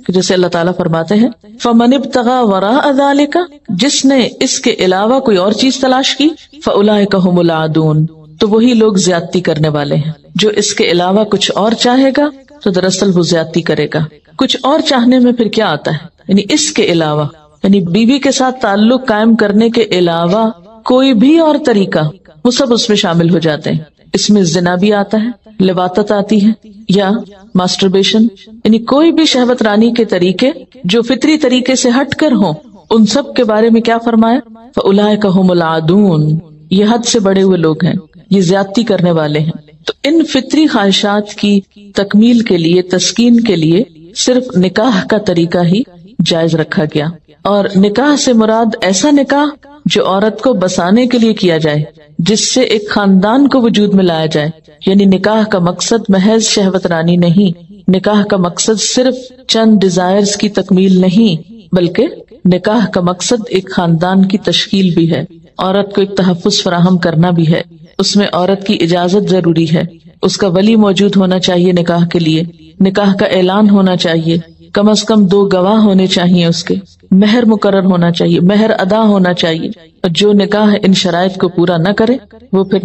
کہ جیسے اللہ تعالیٰ فرماتے ہیں فَمَنِ ابْتَغَى وَرَاءَ ذَلِكَ، جس نے اس کے علاوہ کوئی اور چیز تلاش کی، فَأُولَئِكَ هُمُ الْعَادُونَ، تو وہی لوگ زیادتی کرنے والے ہیں۔ جو اس کے علاوہ کچھ اور چاہے گا تو دراصل وہ زیادتی کرے گا۔ کچھ اور چاہنے میں پھر کیا آتا ہے، یعنی اس کے علاوہ، یعنی بیوی کے ساتھ تعلق قائم کرنے کے علاوہ کوئی بھی اور طریقہ، وہ سب اس میں شامل ہو جاتے ہیں۔ اس میں زنا بھی آتا ہے، لواطت آتی ہے، یا ماسٹربیشن، یعنی کوئی بھی شہوت رانی کے طریقے جو فطری طریقے سے ہٹ کر ہوں، ان سب کے بارے میں کیا فرمایا، فَأُولَئِكَ هُمُ الْعَادُونَ، یہ حد سے بڑے ہوئے لوگ ہیں، یہ زیادتی کرنے والے ہیں۔ تو ان فطری خواہشات کی تکمیل کے لیے، تسکین کے لیے صرف نکاح کا طریقہ ہی جائز رکھا گیا، اور نکاح سے مراد ایسا نکاح جو عورت کو بسانے کے لیے کیا جائے، جس سے ایک خاندان کو وجود میں لایا جائے۔ یعنی نکاح کا مقصد محض شہوت رانی نہیں، نکاح کا مقصد صرف چند ڈیزائرز کی تکمیل نہیں، بلکہ نکاح کا مقصد ایک خاندان کی تشکیل بھی ہے، عورت کو ایک تحفظ فراہم کرنا بھی ہے۔ اس میں عورت کی اجازت ضروری ہے، اس کا ولی موجود ہونا چاہیے نکاح کے لیے، نکاح کا اعلان ہونا چاہیے، کم از کم 2 گواہ ہونے چاہیے، اس کے مہر مقرر ہونا چاہیے، مہر ادا ہونا چاہیے، اور جو نکاح ان شرائط کو پورا نہ کرے وہ پھر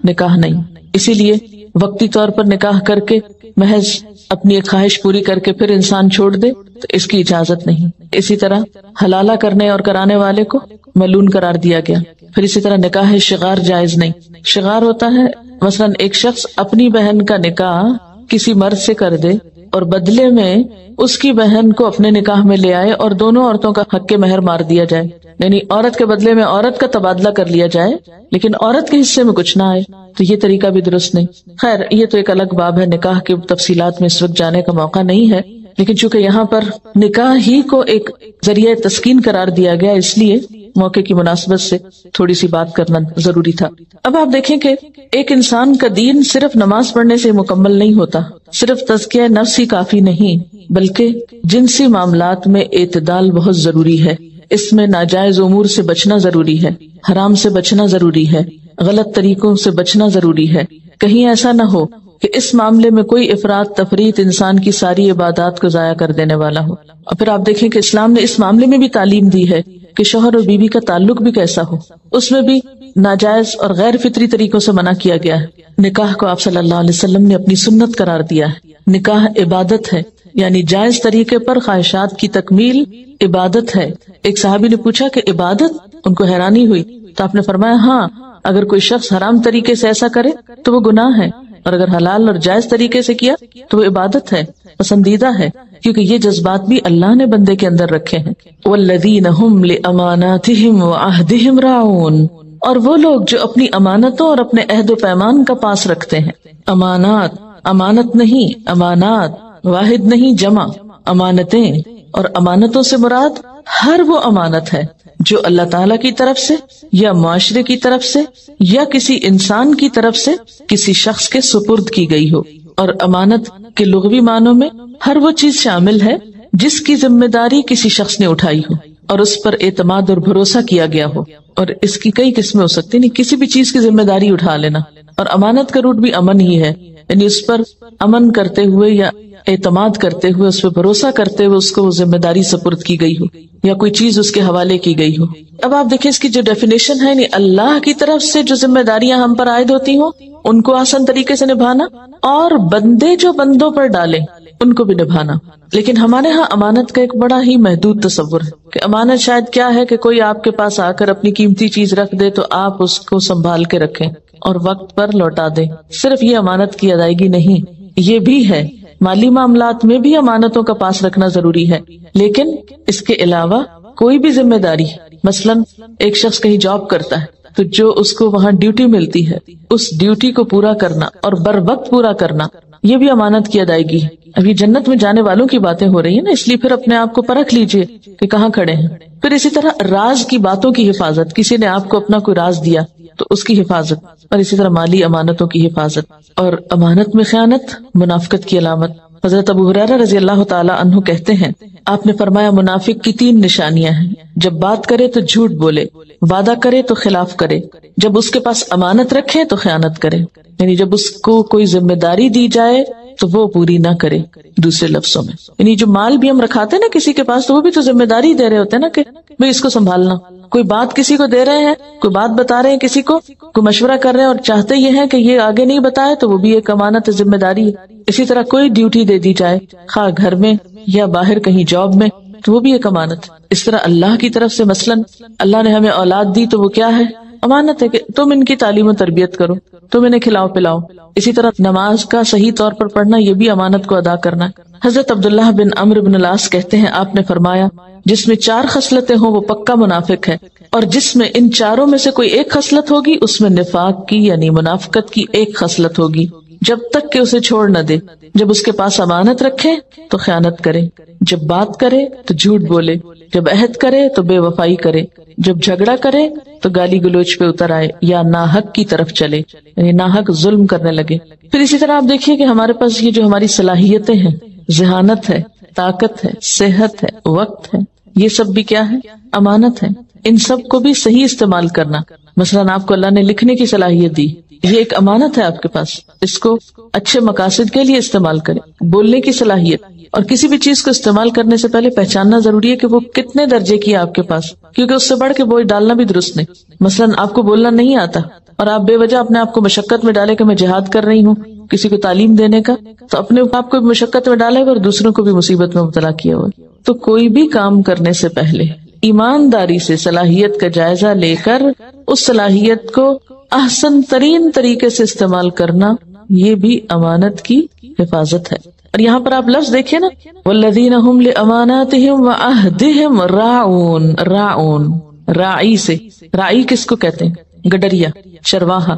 نکاح نہیں۔ اسی لیے وقتی طور پر نکاح کر کے محض اپنی ایک خواہش پوری کر کے پھر انسان چھوڑ دے تو اس کی اجازت نہیں۔ اسی طرح حلالہ کرنے اور کرانے والے کو ملعون قرار دیا گیا۔ پھر اسی طرح نکاح شغار جائز نہیں۔ شغار ہوتا ہے مثلا ایک شخص اپنی بہن کا نکاح کسی مرد سے کر دے اور بدلے میں اس کی بہن کو اپنے نکاح میں لے آئے اور دونوں عورتوں کا حق مہر مار دیا جائے، یعنی عورت کے بدلے میں عورت کا تبادلہ کر لیا جائے لیکن عورت کے حصے میں کچھ نہ آئے، تو یہ طریقہ بھی درست نہیں۔ خیر یہ تو ایک الگ باب ہے، نکاح کی تفصیلات میں اس وقت جانے کا موقع نہیں ہے، لیکن چونکہ یہاں پر نکاح ہی کو ایک ذریعہ تسکین قرار دیا گیا، اس لیے موقع کی مناسبت سے تھوڑی سی بات کرنا ضروری تھا۔ اب آپ دیکھیں کہ ایک انسان کا دین صرف نماز پڑھنے سے مکمل نہیں ہوتا، صرف تزکیہ نفس ہی کافی نہیں، بلکہ جنسی معاملات میں اعتدال بہت ضروری ہے۔ اس میں ناجائز امور سے بچنا ضروری ہے، حرام سے بچنا ضروری ہے، غلط طریقوں سے بچنا ضروری ہے۔ کہیں ایسا نہ ہو کہ اس معاملے میں کوئی افراط تفریط انسان کی ساری عبادات کو ضائع کر دینے والا ہو۔ اور پھر آپ دیکھیں کہ اسلام نے اس معاملے میں بھی تعلیم دی ہے کہ شوہر اور بیوی کا تعلق بھی کیسا ہو، اس میں بھی ناجائز اور غیر فطری طریقوں سے منع کیا گیا ہے۔ نکاح کو آپ صلی اللہ علیہ وسلم نے اپنی سنت قرار دیا ہے۔ نکاح عبادت ہے، یعنی جائز طریقے پر خواہشات کی تکمیل عبادت ہے۔ ایک صحابی نے پوچھا کہ عبادت؟ ان کو حیرانی ہوئی تو آپ نے فرمایا ہاں، اگر کوئی شخص حرام طریقے سے ایسا کرے تو وہ گناہ ہے، اور اگر حلال اور جائز طریقے سے کیا تو وہ عبادت ہے، پسندیدہ ہے، کیونکہ یہ جذبات بھی اللہ نے بندے کے اندر رکھے ہیں۔ والذین ھم لاماناتہم وعہدہم راعون، اور وہ لوگ جو اپنی امانتوں اور اپنے عہد و پیمان کا پاس رکھتے ہیں۔ امانات، امانت نہیں، امانات واحد نہیں، جمع امانتیں، اور امانتوں سے مراد ہر وہ امانت ہے جو اللہ تعالیٰ کی طرف سے یا معاشرے کی طرف سے یا کسی انسان کی طرف سے کسی شخص کے سپرد کی گئی ہو۔ اور امانت کے لغوی معنوں میں ہر وہ چیز شامل ہے جس کی ذمہ داری کسی شخص نے اٹھائی ہو اور اس پر اعتماد اور بھروسہ کیا گیا ہو، اور اس کی کئی قسمیں ہو سکتی ہیں، کسی بھی چیز کی ذمہ داری اٹھا لینا۔ اور امانت کا روٹ بھی امن ہی ہے، یعنی اس پر امن کرتے ہوئے یا اعتماد کرتے ہوئے، اس پہ بھروسہ کرتے ہوئے اس کو وہ ذمہ داری سپرد کی گئی ہو یا کوئی چیز اس کے حوالے کی گئی ہو۔ اب آپ دیکھیں اس کی جو ڈیفینیشن ہے، یعنی اللہ کی طرف سے جو ذمہ داریاں ہم پر عائد ہوتی ہوں ان کو آسان طریقے سے نبھانا، اور بندے جو بندوں پر ڈالیں ان کو بھی نبھانا۔ لیکن ہمارے ہاں امانت کا ایک بڑا ہی محدود تصور ہے کہ امانت شاید کیا ہے کہ کوئی آپ کے پاس آ کر اپنی قیمتی چیز رکھ دے تو آپ اس کو سنبھال کے رکھیں اور وقت پر لوٹا دیں۔ صرف یہ امانت کی ادائیگی نہیں، یہ بھی ہے مالی معاملات میں بھی امانتوں کا پاس رکھنا ضروری ہے، لیکن اس کے علاوہ کوئی بھی ذمہ داری، مثلا ایک شخص کہیں جاب کرتا ہے تو جو اس کو وہاں ڈیوٹی ملتی ہے اس ڈیوٹی کو پورا کرنا اور بر وقت پورا کرنا، یہ بھی امانت کی ادائیگی ہے۔ ابھی جنت میں جانے والوں کی باتیں ہو رہی ہیں نا، اس لیے پھر اپنے آپ کو پرکھ لیجئے کہ کہاں کھڑے ہیں۔ پھر اسی طرح راز کی باتوں کی حفاظت، کسی نے آپ کو اپنا کوئی راز دیا تو اس کی حفاظت، اور اسی طرح مالی امانتوں کی حفاظت۔ اور امانت میں خیانت منافقت کی علامت۔ حضرت ابو ہریرہ رضی اللہ تعالی عنہ کہتے ہیں آپ نے فرمایا منافق کی 3 نشانیاں ہیں، جب بات کرے تو جھوٹ بولے، وعدہ کرے تو خلاف کرے، جب اس کے پاس امانت رکھے تو خیانت کرے۔ یعنی جب اس کو کوئی ذمہ داری دی جائے تو وہ پوری نہ کرے. دوسرے لفظوں میں یعنی جو مال بھی ہم رکھاتے ہیں نا کسی کے پاس، تو وہ بھی تو ذمہ داری دے رہے ہوتے ہیں نا کہ بھئی اس کو سنبھالنا. کوئی بات کسی کو دے رہے ہیں، کوئی بات بتا رہے ہیں کسی کو، کوئی مشورہ کر رہے ہیں اور چاہتے یہ ہیں کہ یہ آگے نہیں بتائے، تو وہ بھی ایک امانت ہے، ذمہ داری ہے. اسی طرح کوئی ڈیوٹی دے دی جائے، خواہ گھر میں یا باہر کہیں جاب میں، تو وہ بھی ایک امانت ہے. اس طرح اللہ کی طرف سے مثلاً اللہ نے ہمیں اولاد دی تو وہ کیا ہے؟ امانت ہے کہ تم ان کی تعلیم و تربیت کرو، تم انہیں کھلاؤ پلاؤ. اسی طرح نماز کا صحیح طور پر پڑھنا، یہ بھی امانت کو ادا کرنا ہے. حضرت عبداللہ بن عمرو بن العاص کہتے ہیں آپ نے فرمایا جس میں 4 خصلتیں ہوں وہ پکا منافق ہے، اور جس میں ان چاروں میں سے کوئی ایک خصلت ہوگی اس میں نفاق کی یعنی منافقت کی ایک خصلت ہوگی جب تک کہ اسے چھوڑ نہ دے. جب اس کے پاس امانت رکھے تو خیانت کرے، جب بات کرے تو جھوٹ بولے، جب عہد کرے تو بے وفائی کرے، جب جھگڑا کرے تو گالی گلوچ پہ اتر آئے یا ناحق کی طرف چلے یعنی ناحق ظلم کرنے لگے. پھر اسی طرح آپ دیکھیے کہ ہمارے پاس یہ جو ہماری صلاحیتیں ہیں، ذہانت ہے، طاقت ہے، صحت ہے، وقت ہے، یہ سب بھی کیا ہے؟ امانت ہے. ان سب کو بھی صحیح استعمال کرنا. مثلاً آپ کو اللہ نے لکھنے کی صلاحیت دی، یہ ایک امانت ہے آپ کے پاس، اس کو اچھے مقاصد کے لیے استعمال کریں. بولنے کی صلاحیت، اور کسی بھی چیز کو استعمال کرنے سے پہلے پہچاننا ضروری ہے کہ وہ کتنے درجے کی ہے آپ کے پاس، کیونکہ اس سے بڑھ کے بوجھ ڈالنا بھی درست نہیں. مثلاً آپ کو بولنا نہیں آتا اور آپ بے وجہ اپنے آپ کو مشقت میں ڈالے کہ میں جہاد کر رہی ہوں کسی کو تعلیم دینے کا، تو اپنے آپ کو بھی مشقت میں ڈالے اور دوسروں کو بھی مصیبت میں مبتلا کیا ہوا. تو کوئی بھی کام کرنے سے پہلے ایمانداری سے صلاحیت کا جائزہ لے کر اس صلاحیت کو احسن ترین طریقے سے استعمال کرنا، یہ بھی امانت کی حفاظت ہے. اور یہاں پر آپ لفظ دیکھیں نا، والذین ہم لاماناتہم وعہدہم راعون. راعون راعی سے، راعی کس کو کہتے ہیں؟ گڈریا، چرواہا.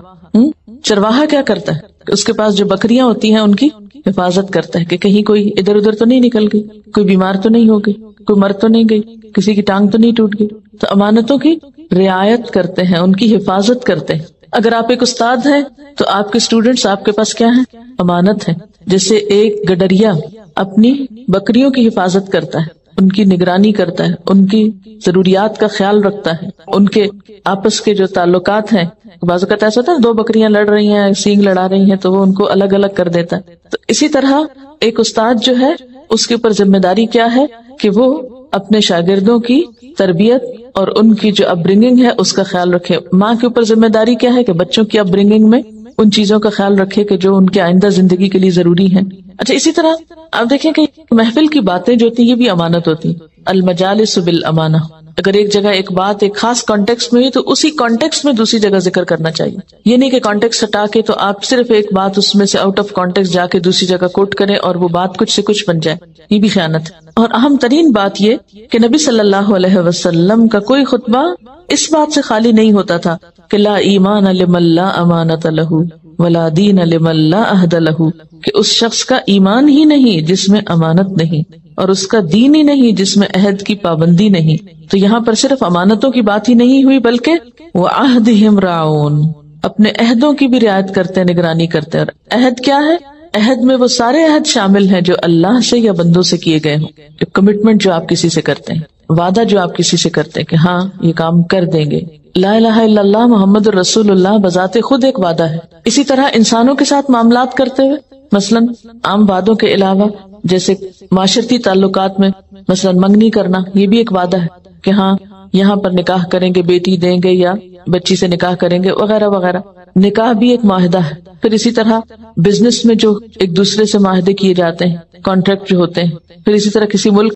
چرواہا کیا کرتا ہے؟ اس کے پاس جو بکریاں ہوتی ہیں ان کی حفاظت کرتا ہے کہ کہیں کوئی ادھر ادھر تو نہیں نکل گئی، کوئی بیمار تو نہیں ہو گئی، کوئی مر تو نہیں گئی، کسی کی ٹانگ تو نہیں ٹوٹ گئی. تو امانتوں کی رعایت کرتے ہیں، ان کی حفاظت کرتے ہیں. اگر آپ ایک استاد ہیں تو آپ کے اسٹوڈنٹس آپ کے پاس کیا ہیں؟ امانت ہے. جیسے ایک گڈریا اپنی بکریوں کی حفاظت کرتا ہے، ان کی نگرانی کرتا ہے، ان کی ضروریات کا خیال رکھتا ہے، ان کے آپس کے جو تعلقات ہیں، بعض اوقات ایسا ہوتا ہے 2 بکریاں لڑ رہی ہیں، سینگ لڑا رہی ہیں، تو وہ ان کو الگ الگ کر دیتا ہے. تو اسی طرح ایک استاد جو ہے اس کے اوپر ذمہ داری کیا ہے کہ وہ اپنے شاگردوں کی تربیت اور ان کی جو اپ برنگنگ ہے اس کا خیال رکھے. ماں کے اوپر ذمہ داری کیا ہے کہ بچوں کی اپ برنگنگ میں ان چیزوں کا خیال رکھے کہ جو ان کے آئندہ زندگی کے لیے ضروری ہیں. اچھا، اسی طرح آپ دیکھیں کہ محفل کی باتیں جو ہوتی ہیں یہ بھی امانت ہوتی ہیں. المجالس بالامانہ. اگر ایک جگہ ایک بات ایک خاص کانٹیکسٹ میں ہوئی تو اسی کانٹیکسٹ میں دوسری جگہ ذکر کرنا چاہیے. یہ نہیں کہ کانٹیکسٹ ہٹا کے تو آپ صرف ایک بات اس میں سے آؤٹ آف کانٹیکسٹ جا کے دوسری جگہ کوٹ کریں اور وہ بات کچھ سے کچھ بن جائے، یہ بھی خیانت ہے. اور اہم ترین بات یہ کہ نبی صلی اللہ علیہ وسلم کا کوئی خطبہ اس بات سے خالی نہیں ہوتا تھا کہ لا ایمان لمن لا امانت لہ ولا دین لمن لا عہد لہ، کہ اس شخص کا ایمان ہی نہیں جس میں امانت نہیں، اور اس کا دین ہی نہیں جس میں عہد کی پابندی نہیں. تو یہاں پر صرف امانتوں کی بات ہی نہیں ہوئی بلکہ وعہدہم راعون، اپنے عہدوں کی بھی رعایت کرتے ہیں، نگرانی کرتے ہیں. اور عہد کیا ہے؟ عہد میں وہ سارے عہد شامل ہیں جو اللہ سے یا بندوں سے کیے گئے ہوں. کمٹمنٹ جو آپ کسی سے کرتے ہیں، وعدہ جو آپ کسی سے کرتے ہیں کہ ہاں یہ کام کر دیں گے. لا الہ الا اللہ محمد رسول اللہ بذات خود ایک وعدہ ہے. اسی طرح انسانوں کے ساتھ معاملات کرتے ہوئے، مثلاً عام وعدوں کے علاوہ جیسے معاشرتی تعلقات میں مثلاً منگنی کرنا، یہ بھی ایک وعدہ ہے کہ ہاں یہاں پر نکاح کریں گے، بیٹی دیں گے یا بچی سے نکاح کریں گے وغیرہ وغیرہ. نکاح بھی ایک معاہدہ ہے. پھر اسی طرح بزنس میں جو ایک دوسرے سے معاہدے کیے جاتے ہیں، کانٹریکٹ جو ہوتے ہیں. پھر اسی طرح کسی ملک